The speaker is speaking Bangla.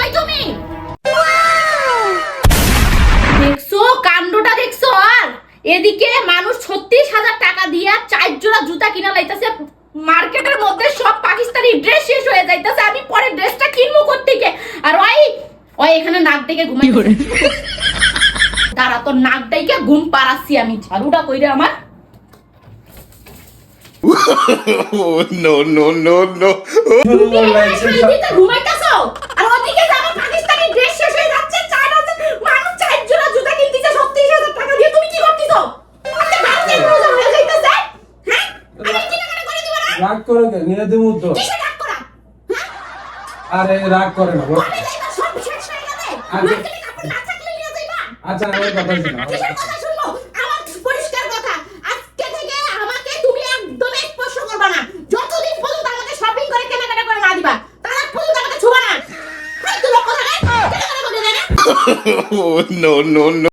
কই তুমি? দেখছো কাণ্ডটা দেখছো? আর এদিকে মানুষ 36,000 টাকা দিয়া 4 জোড়া জুতা কিনা লাইতাছে, মার্কেটের মধ্যে সব পাকিস্তানি ড্রেস শেষ হয়ে যাইতাছে, আমি পরে ড্রেসটা কিনবো কোত্থেকে? আর ওই এখানে নাক ডেকে ঘুমাই তারা তো নাক ডেকে ঘুম পাড়াচ্ছি আমি, ঝাড়ুটা কইরে আমার। No, no, no, no. তুমি এখানে শান্তিতে ঘুমাইতাছো আর ওদিকে যে আমার পাকিস্তানি ড্রেস শেষ হয়ে যাচ্ছে, 4,000 মানুষ 4 জোড়া জুতা কিনতেছে 36,000 টাকা দিয়ে, তুমি কি করতেছো? আচ্ছা ভারতের রোজা হয়ে যাইতাছে, হ্যাঁ? আমি কি টাকা করে দিব না? রাগ করে কে নিয়ে দেবো তো। কিসে রাগ করা? হ্যাঁ? আরে রাগ করে না বল। আমি যাইবা সব শেষ হয়ে যাবে, আচ্ছা। মার্কেটে কাপড় না থাকলে নিয়ে যাইবা। আচ্ছা আমার কথা শোনো। কিসের কথা শুনবো? আমার পরিষ্কার কথা, আজকে থেকে আমাকে তুমি একদম স্পর্শ করবা না, যতদিন পর্যন্ত আমাকে শপিং করে কেনাকাটা করে না দিবা, তার আগ পর্যন্ত আমাকে ছুবা না। এই তো লোক কথা কেনাকাটা করে দেয় না। No, no, no.